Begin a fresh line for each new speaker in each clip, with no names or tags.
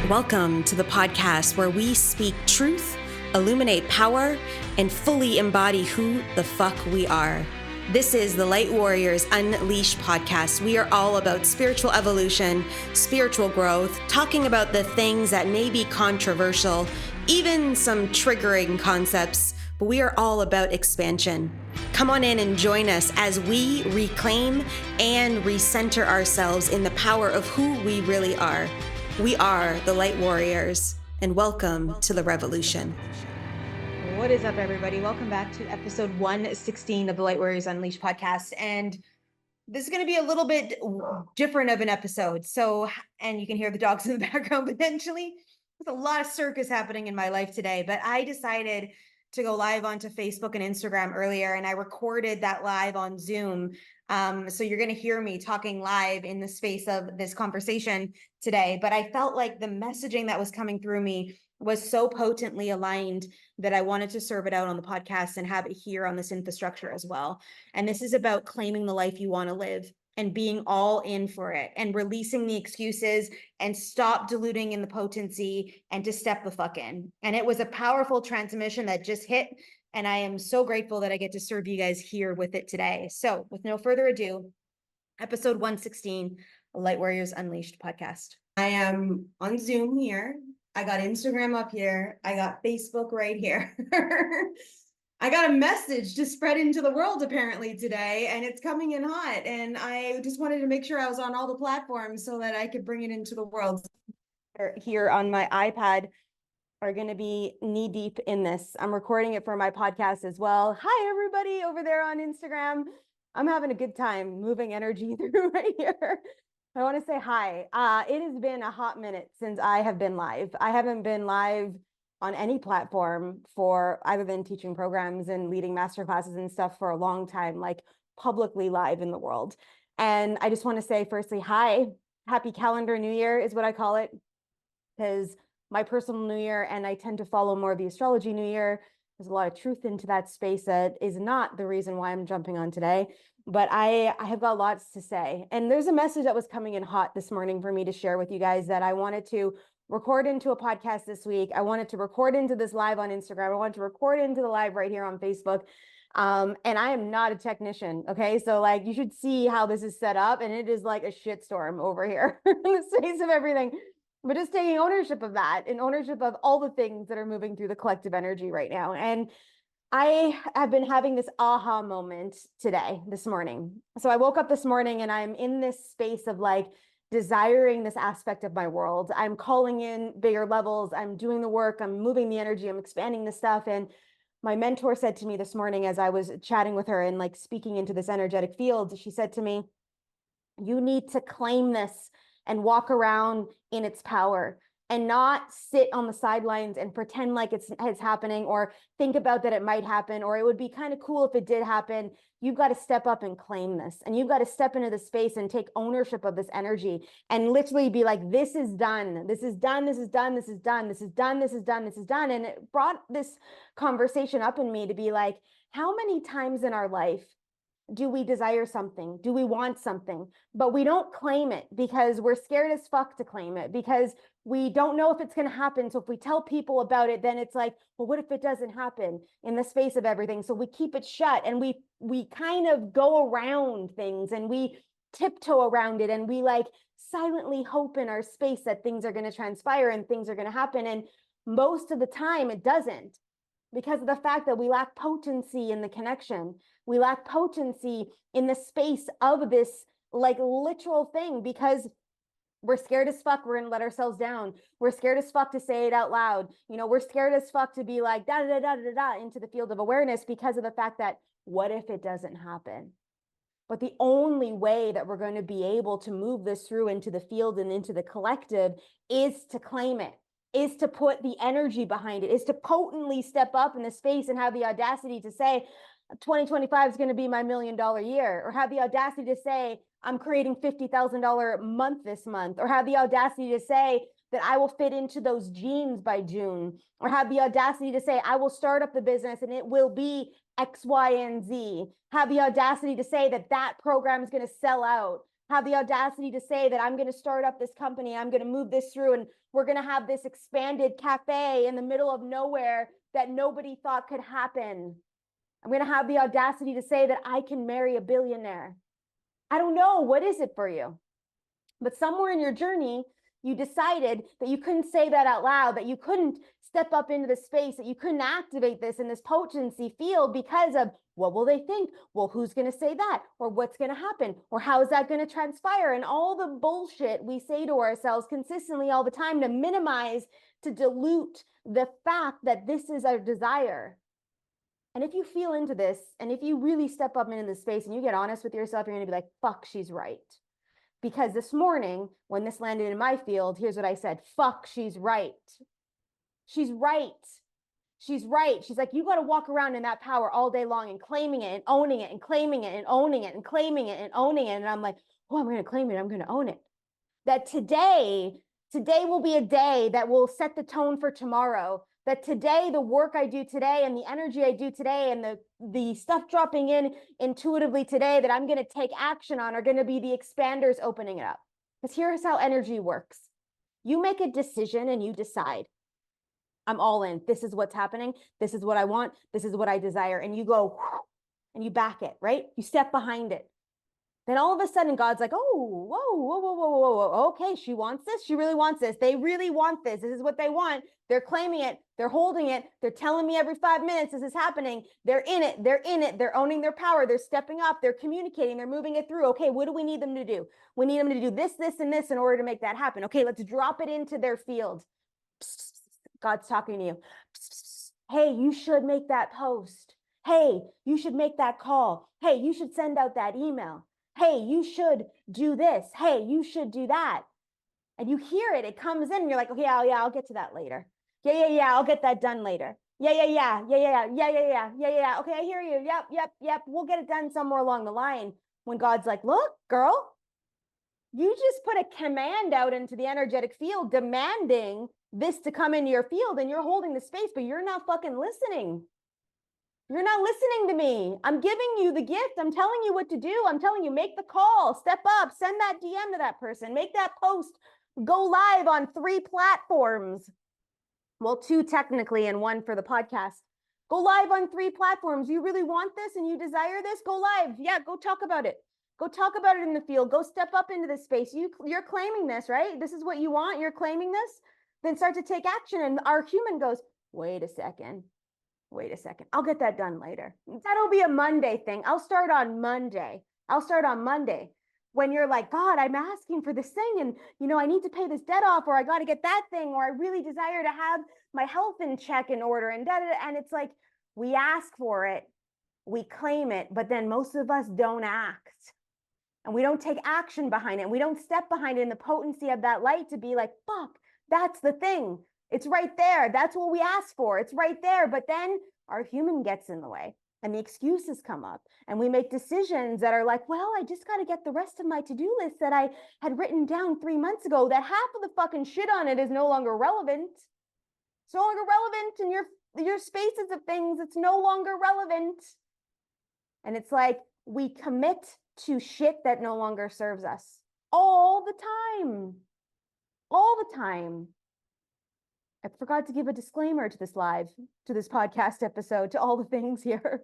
Welcome to the podcast where we speak truth, illuminate power, and fully embody who the fuck we are. This is the Light Warriors Unleashed podcast. We are all about spiritual evolution, spiritual growth, talking about the things that may be controversial, even some triggering concepts, but we are all about expansion. Come on in and join us as we reclaim and recenter ourselves in the power of who we really are. We are the Light Warriors, and welcome to the revolution. What is up, everybody? Welcome back to episode 116 of the Light Warriors Unleashed podcast. And this is going to be a little bit different of an episode. And you can hear the dogs in the background potentially. There's a lot of circus happening in my life today, but I decided to go live onto Facebook and Instagram earlier, and I recorded that live on Zoom. So you're going to hear me talking live in the space of this conversation today. But I felt like the messaging that was coming through me was so potently aligned that I wanted to serve it out on the podcast and have it here on this infrastructure as well. And this is about claiming the life you want to live and being all in for it and releasing the excuses and stop diluting in the potency and to step the fuck in. And it was a powerful transmission that just hit. And I am so grateful that I get to serve you guys here with it today. So with no further ado, episode 116, Light Warriors Unleashed podcast. I am on Zoom here. I got Instagram up here. I got Facebook right here. I got a message to spread into the world apparently today, and it's coming in hot. And I just wanted to make sure I was on all the platforms so that I could bring it into the world. Here on my iPad are going to be knee deep in this. I'm recording it for my podcast as well. Hi, everybody over there on Instagram. I'm having a good time moving energy through right here. I want to say hi. It has been a hot minute since I have been live. I haven't been live on any platform for other than teaching programs and leading masterclasses and stuff for a long time, like publicly live in the world. And I just want to say firstly, hi, happy calendar new year is what I call it, because my personal new year, and I tend to follow more of the astrology new year. There's a lot of truth into that space that is not the reason why I'm jumping on today, but I have got lots to say. And there's a message that was coming in hot this morning for me to share with you guys that I wanted to record into a podcast this week. I wanted to record into this live on Instagram. I wanted to record into the live right here on Facebook. And I am not a technician. Okay. So like, you should see how this is set up, and it is like a shitstorm over here in the space of everything. But just taking ownership of that and ownership of all the things that are moving through the collective energy right now. And I have been having this aha moment this morning. So I woke up this morning and I'm in this space of like desiring this aspect of my world. I'm calling in bigger levels. I'm doing the work. I'm moving the energy. I'm expanding the stuff. And my mentor said to me this morning, as I was chatting with her and like speaking into this energetic field, she said to me, you need to claim this and walk around in its power and not sit on the sidelines and pretend like it's happening or think about that it might happen, or it would be kind of cool if it did happen. You've got to step up and claim this, and you've got to step into the space and take ownership of this energy and literally be like, this is done. This is done. This is done. This is done. This is done. This is done. This is done. And it brought this conversation up in me to be like, how many times in our life do we desire something? Do we want something? But we don't claim it because we're scared as fuck to claim it, because we don't know if it's going to happen. So if we tell people about it, then it's like, well, what if it doesn't happen in the space of everything? So we keep it shut, and we kind of go around things, and we tiptoe around it, and we like silently hope in our space that things are going to transpire and things are going to happen. And most of the time it doesn't, because of the fact that we lack potency in the connection. We lack potency in the space of this like literal thing, because we're scared as fuck we're gonna let ourselves down. We're scared as fuck to say it out loud. You know, we're scared as fuck to be like da da da da da into the field of awareness, because of the fact that what if it doesn't happen? But the only way that we're going to be able to move this through into the field and into the collective is to claim it, is to put the energy behind it, is to potently step up in the space and have the audacity to say 2025 is going to be my $1 million year, or have the audacity to say I'm creating $50,000 a month this month, or have the audacity to say that I will fit into those jeans by June, or have the audacity to say I will start up the business and it will be X, Y, and Z. Have the audacity to say that that program is going to sell out.
have the audacity to say that I'm going to start up this company, I'm going to move this through, and we're going to have this expanded cafe in the middle of nowhere that nobody thought could happen. I'm going to have the audacity to say that I can marry a billionaire. I don't know. What is it for you? But somewhere in your journey, you decided that you couldn't say that out loud, that you couldn't step up into the space, that you couldn't activate this in this potency field because of what will they think? Well, who's going to say that? Or what's going to happen? Or how is that going to transpire? And all the bullshit we say to ourselves consistently all the time to minimize, to dilute the fact that this is our desire. And if you feel into this, and if you really step up into this space and you get honest with yourself, you're going to be like, fuck, she's right. Because this morning, when this landed in my field, here's what I said. Fuck, she's right. She's right. She's right. She's like, you got to walk around in that power all day long and claiming it and owning it and claiming it and owning it and claiming it and owning it. And I'm like, oh, I'm going to claim it. I'm going to own it. That today will be a day that will set the tone for tomorrow. That today, the work I do today and the energy I do today and the stuff dropping in intuitively today that I'm going to take action on are going to be the expanders opening it up. Because here's how energy works. You make a decision and you decide, I'm all in. This is what's happening. This is what I want. This is what I desire. And you go and you back it, right? You step behind it. Then all of a sudden, God's like, oh, whoa, whoa, whoa, whoa, whoa, whoa. Okay, she wants this. She really wants this. They really want this. This is what they want. They're claiming it. They're holding it. They're telling me every 5 minutes this is happening. They're in it. They're in it. They're owning their power. They're stepping up. They're communicating. They're moving it through. Okay, what do we need them to do? We need them to do this, this, and this in order to make that happen. Okay, let's drop it into their field. God's talking to you. Hey, you should make that post. Hey, you should make that call. Hey, you should send out that email. Hey, you should do this. Hey, you should do that. And you hear it. It comes in and you're like, okay, I'll get to that later. Yeah. I'll get that done later. Yeah. Okay, I hear you. Yep. We'll get it done somewhere along the line. When God's like, look, girl, you just put a command out into the energetic field demanding this to come into your field and you're holding the space, but you're not fucking listening. You're not listening to me. I'm giving you the gift. I'm telling you what to do. I'm telling you, make the call, step up, send that DM to that person, make that post, go live on 3 platforms. Well, 2 technically and 1 for the podcast. Go live on 3 platforms. You really want this and you desire this? Go live. Yeah, go talk about it. Go talk about it in the field. Go step up into this space. You're claiming this, right? This is what you want. You're claiming this. Then start to take action. And our human goes, wait a second. I'll get that done later. That'll be a Monday thing. I'll start on Monday. When you're like, God, I'm asking for this thing and, I need to pay this debt off or I got to get that thing or I really desire to have my health in check in order and and it's like, we ask for it, we claim it, but then most of us don't act and we don't take action behind it. We don't step behind it in the potency of that light to be like, fuck, that's the thing. It's right there. That's what we asked for. It's right there. But then our human gets in the way and the excuses come up and we make decisions that are like, well, I just got to get the rest of my to-do list that I had written down 3 months ago that half of the fucking shit on it is no longer relevant. It's no longer relevant in your spaces of things. It's no longer relevant. And it's like we commit to shit that no longer serves us all the time. I forgot to give a disclaimer to this podcast episode, to all the things here,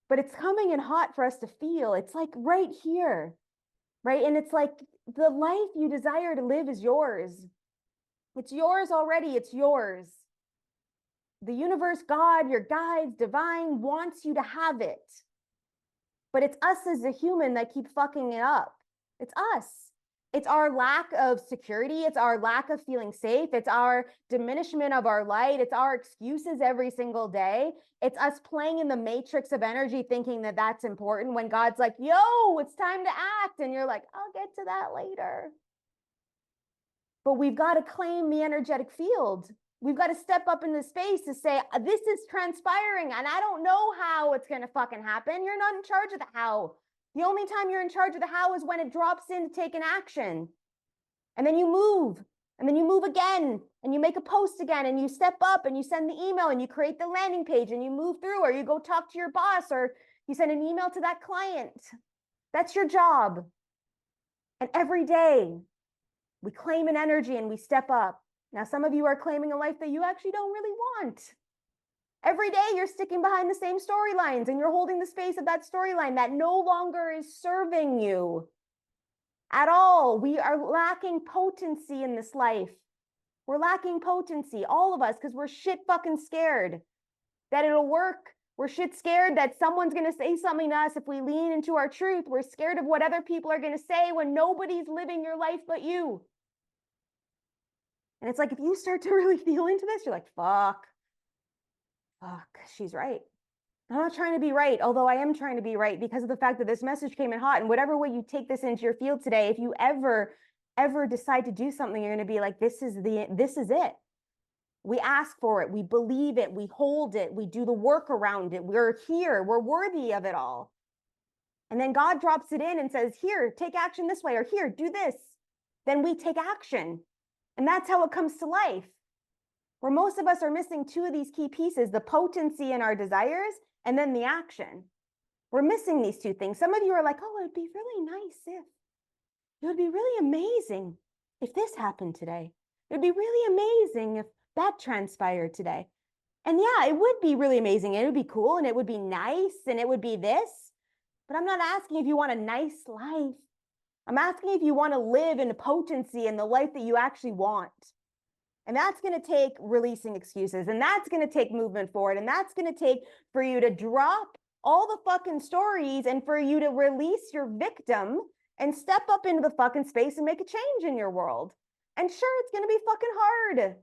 but it's coming in hot for us to feel. It's like right here, right? And it's like the life you desire to live is yours. It's yours already. It's yours. The universe, God, your guides, divine wants you to have it. But it's us as a human that keep fucking it up. It's us. It's our lack of security. It's our lack of feeling safe. It's our diminishment of our light. It's our excuses every single day. It's us playing in the matrix of energy thinking that that's important when God's like, yo, it's time to act. And you're like, I'll get to that later. But we've got to claim the energetic field. We've got to step up in the space to say, this is transpiring and I don't know how it's going to fucking happen. You're not in charge of the how. The only time you're in charge of the how is when it drops in to take an action. And then you move. And then you move again. And you make a post again. And you step up and you send the email and you create the landing page and you move through or you go talk to your boss or you send an email to that client. That's your job. And every day we claim an energy and we step up. Now, some of you are claiming a life that you actually don't really want. Every day you're sticking behind the same storylines and you're holding the space of that storyline that no longer is serving you at all. We are lacking potency in this life. We're lacking potency, all of us, because we're shit fucking scared that it'll work. We're shit scared that someone's going to say something to us if we lean into our truth. We're scared of what other people are going to say when nobody's living your life but you. And it's like, if you start to really feel into this, you're like, fuck, she's right. I'm not trying to be right, although I am trying to be right because of the fact that this message came in hot. And whatever way you take this into your field today, if you ever decide to do something, you're going to be like, this is it. We ask for it. We believe it. We hold it. We do the work around it. We're here. We're worthy of it all. And then God drops it in and says, here, take action this way, or here, do this. Then we take action. And that's how it comes to life. Where most of us are missing two of these key pieces, the potency in our desires and then the action. We're missing these two things. Some of you are like, oh, it'd be really nice if, it would be really amazing if this happened today. It would be really amazing if that transpired today. And yeah, it would be really amazing. It would be cool and it would be nice and it would be this. But I'm not asking if you want a nice life. I'm asking if you want to live in potency in the life that you actually want. And that's going to take releasing excuses, and that's going to take movement forward, and that's going to take for you to drop all the fucking stories and for you to release your victim and step up into the fucking space and make a change in your world. And sure, it's going to be fucking hard.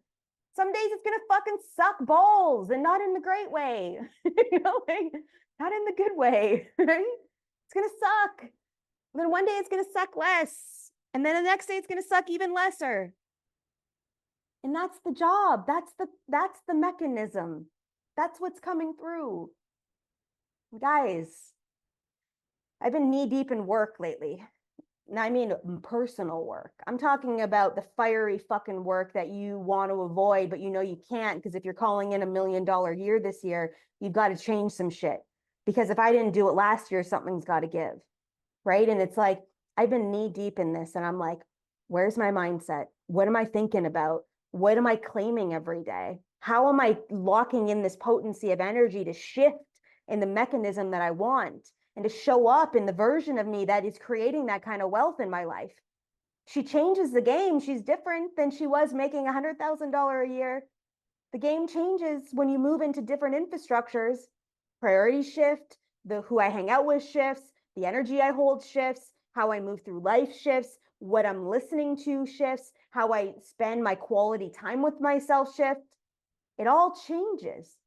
Some days it's going to fucking suck balls, and not in the great way, like, not in the good way, right? It's going to suck. And then one day it's going to suck less. And then the next day it's going to suck even lesser. And that's the job. That's the mechanism. That's what's coming through. Guys, I've been knee deep in work lately. Now, I mean personal work. I'm talking about the fiery fucking work that you want to avoid, but you know you can't, because if you're calling in $1 million year this year, you've got to change some shit. Because if I didn't do it last year, something's got to give, right? And it's like, I've been knee deep in this and I'm like, where's my mindset? What am I thinking about? What am I claiming every day? How am I locking in this potency of energy to shift in the mechanism that I want and to show up in the version of me that is creating that kind of wealth in my life? She changes the game. She's different than she was making $100,000 a year. The game changes when you move into different infrastructures. Priorities shift, the who I hang out with shifts, the energy I hold shifts, how I move through life shifts, what I'm listening to shifts, how I spend my quality time with myself shift. It all changes.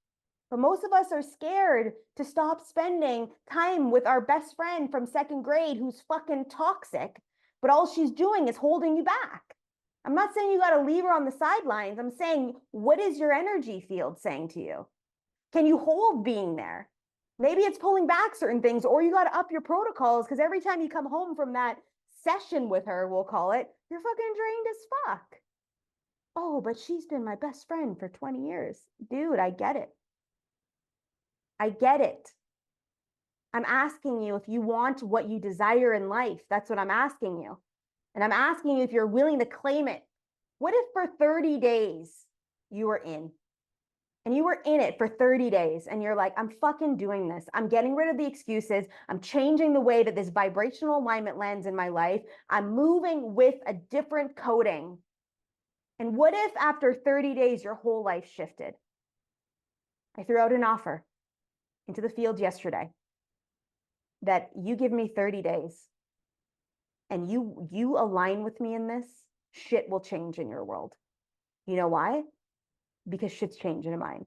But most of us are scared to stop spending time with our best friend from second grade who's fucking toxic, but all she's doing is holding you back. I'm not saying you got to leave her on the sidelines. I'm saying, what is your energy field saying to you? Can you hold being there? Maybe it's pulling back certain things, or you got to up your protocols, because every time you come home from that session with her, we'll call it, you're fucking drained as fuck. Oh, but she's been my best friend for 20 years. Dude, I get it. I get it. I'm asking you if you want what you desire in life. That's what I'm asking you. And I'm asking you if you're willing to claim it. What if for 30 days you were in? And you were in it for 30 days and you're like, I'm fucking doing this. I'm getting rid of the excuses. I'm changing the way that this vibrational alignment lands in my life. I'm moving with a different coding. And what if after 30 days, your whole life shifted? I threw out an offer into the field yesterday that you give me 30 days and you align with me in this, shit will change in your world. You know why? Because shit's changing in mine.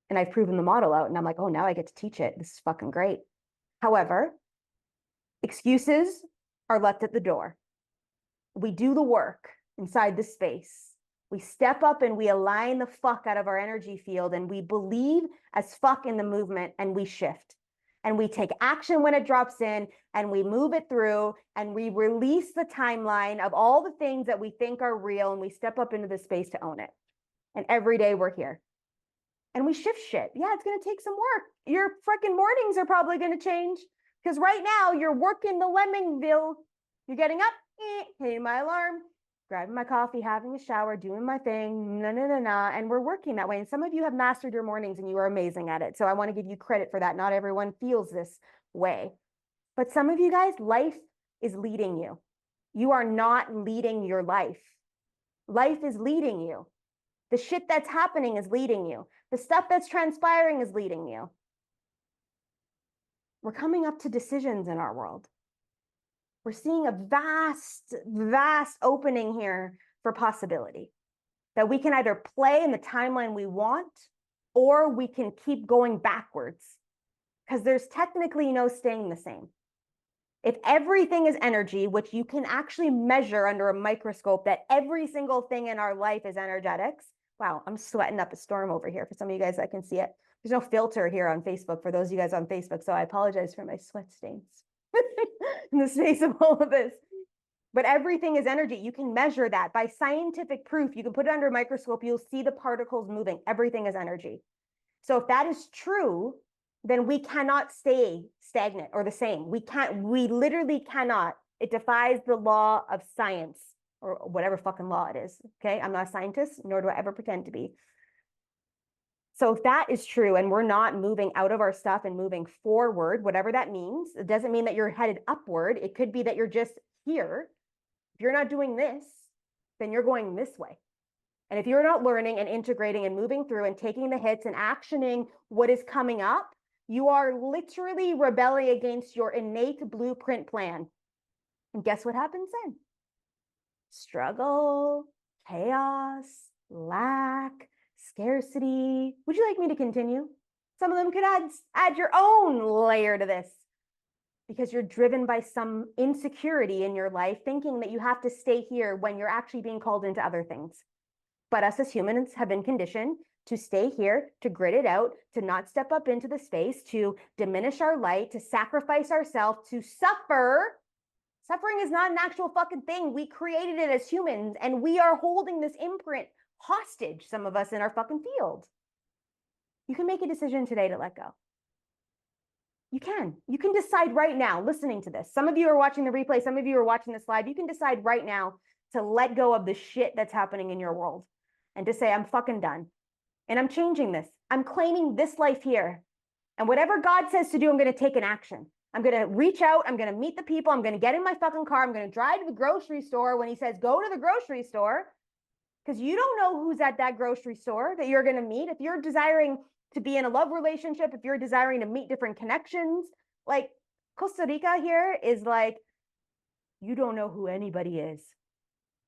And I've proven the model out and I'm like, oh, now I get to teach it. This is fucking great. However, excuses are left at the door. We do the work inside the space. We step up and we align the fuck out of our energy field and we believe as fuck in the movement and we shift. And we take action when it drops in and we move it through and we release the timeline of all the things that we think are real and we step up into the space to own it. And every day we're here. And we shift shit. Yeah, it's going to take some work. Your freaking mornings are probably going to change because right now you're working the Lemmingville. You're getting up, hitting my alarm, grabbing my coffee, having a shower, doing my thing, and we're working that way. And some of you have mastered your mornings and you are amazing at it. So I want to give you credit for that. Not everyone feels this way. But some of you guys, life is leading you. You are not leading your life. Life is leading you. The shit that's happening is leading you. The stuff that's transpiring is leading you. We're coming up to decisions in our world. We're seeing a vast, vast opening here for possibility. That we can either play in the timeline we want, or we can keep going backwards. Because there's technically no staying the same. If everything is energy, which you can actually measure under a microscope, that every single thing in our life is energetics. Wow, I'm sweating up a storm over here. For some of you guys that can see it. There's no filter here on Facebook for those of you guys on Facebook, so I apologize for my sweat stains in the space of all of this. But everything is energy. You can measure that by scientific proof. You can put it under a microscope. You'll see the particles moving. Everything is energy. So if that is true, then we cannot stay stagnant or the same. We literally cannot. It defies the law of science or whatever fucking law it is. Okay. I'm not a scientist, nor do I ever pretend to be. So if that is true and we're not moving out of our stuff and moving forward, whatever that means, it doesn't mean that you're headed upward. It could be that you're just here. If you're not doing this, then you're going this way. And if you're not learning and integrating and moving through and taking the hits and actioning what is coming up, you are literally rebelling against your innate blueprint plan. And guess what happens then? Struggle, chaos, lack, scarcity. Would you like me to continue? Some of them could add your own layer to this because you're driven by some insecurity in your life, thinking that you have to stay here when you're actually being called into other things. But us as humans have been conditioned to stay here, to grit it out, to not step up into the space, to diminish our light, to sacrifice ourselves, to suffer. Suffering is not an actual fucking thing. We created it as humans, and we are holding this imprint hostage, some of us in our fucking field. You can make a decision today to let go. You can decide right now, listening to this. Some of you are watching the replay. Some of you are watching this live. You can decide right now to let go of the shit that's happening in your world and to say, I'm fucking done. And I'm changing this. I'm claiming this life here. And whatever God says to do, I'm going to take an action. I'm going to reach out. I'm going to meet the people. I'm going to get in my fucking car. I'm going to drive to the grocery store when he says, go to the grocery store. Because you don't know who's at that grocery store that you're going to meet. If you're desiring to be in a love relationship, if you're desiring to meet different connections, like Costa Rica here is like, you don't know who anybody is.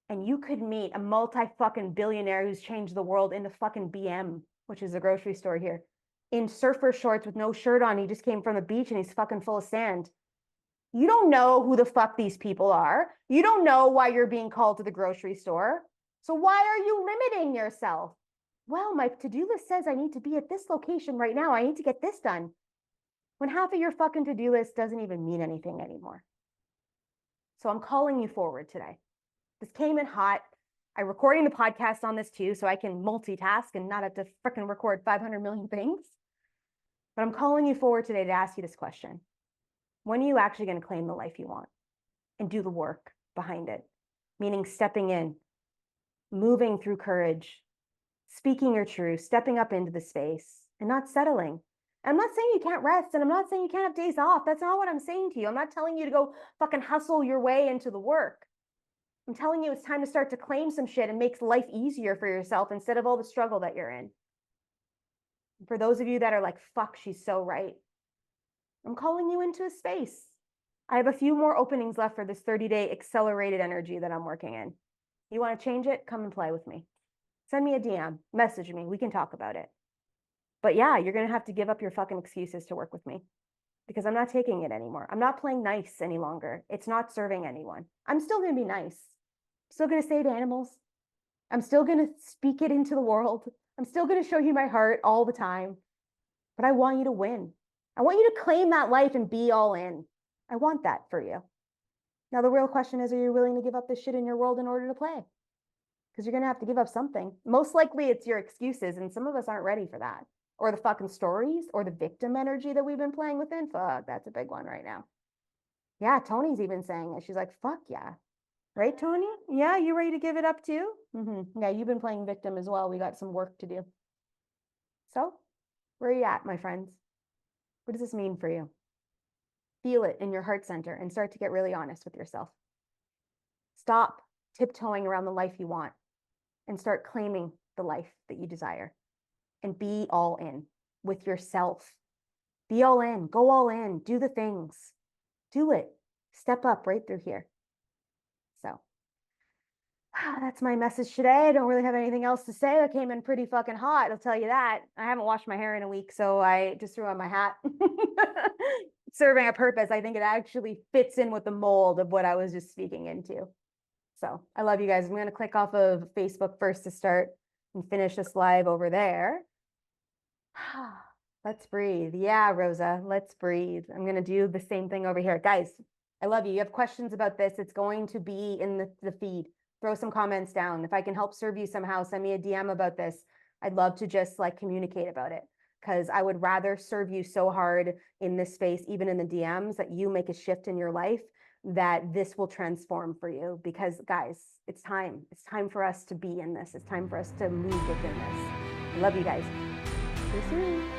And you could meet a multi-fucking billionaire who's changed the world in the fucking BM, which is a grocery store here, in surfer shorts with no shirt on. He just came from the beach and he's fucking full of sand. You don't know who the fuck these people are. You don't know why you're being called to the grocery store. So why are you limiting yourself? Well, my to-do list says I need to be at this location right now. I need to get this done. When half of your fucking to-do list doesn't even mean anything anymore. So I'm calling you forward today. This came in hot. I'm recording the podcast on this too, so I can multitask and not have to freaking record 500 million things. But I'm calling you forward today to ask you this question. When are you actually going to claim the life you want and do the work behind it? Meaning stepping in, moving through courage, speaking your truth, stepping up into the space and not settling. And I'm not saying you can't rest, and I'm not saying you can't have days off. That's not what I'm saying to you. I'm not telling you to go fucking hustle your way into the work. I'm telling you it's time to start to claim some shit and make life easier for yourself instead of all the struggle that you're in. For those of you that are like, fuck, she's so right. I'm calling you into a space. I have a few more openings left for this 30-day accelerated energy that I'm working in. You want to change it? Come and play with me. Send me a DM, message me. We can talk about it. But yeah, you're going to have to give up your fucking excuses to work with me because I'm not taking it anymore. I'm not playing nice any longer. It's not serving anyone. I'm still going to be nice. I'm still going to save animals. I'm still going to speak it into the world. I'm still going to show you my heart all the time. But I want you to win. I want you to claim that life and be all in. I want that for you. Now, the real question is, are you willing to give up this shit in your world in order to play? Because you're going to have to give up something. Most likely it's your excuses, and some of us aren't ready for that. Or the fucking stories, or the victim energy that we've been playing within. Fuck, that's a big one right now. Yeah, Tony's even saying it. She's like, fuck yeah. Right, Tony? Yeah, you ready to give it up too? Yeah, you've been playing victim as well. We got some work to do. So, where are you at, my friends? What does this mean for you? Feel it in your heart center and start to get really honest with yourself. Stop tiptoeing around the life you want and start claiming the life that you desire. And be all in with yourself. Be all in, go all in, do the things. Do it. Step up right through here. So that's my message today. I don't really have anything else to say. That came in pretty fucking hot, I'll tell you that. I haven't washed my hair in a week, so I just threw on my hat. Serving a purpose. I think it actually fits in with the mold of what I was just speaking into. So I love you guys. I'm going to click off of Facebook first to start and finish this live over there. Let's breathe. Yeah, Rosa, let's breathe. I'm going to do the same thing over here. Guys, I love you. You have questions about this, it's going to be in the feed. Throw some comments down. If I can help serve you somehow, send me a DM about this. I'd love to just like communicate about it, because I would rather serve you so hard in this space, even in the DMs, that you make a shift in your life, that this will transform for you. Because guys, it's time. It's time for us to be in this. It's time for us to move within this. I love you guys. See you soon.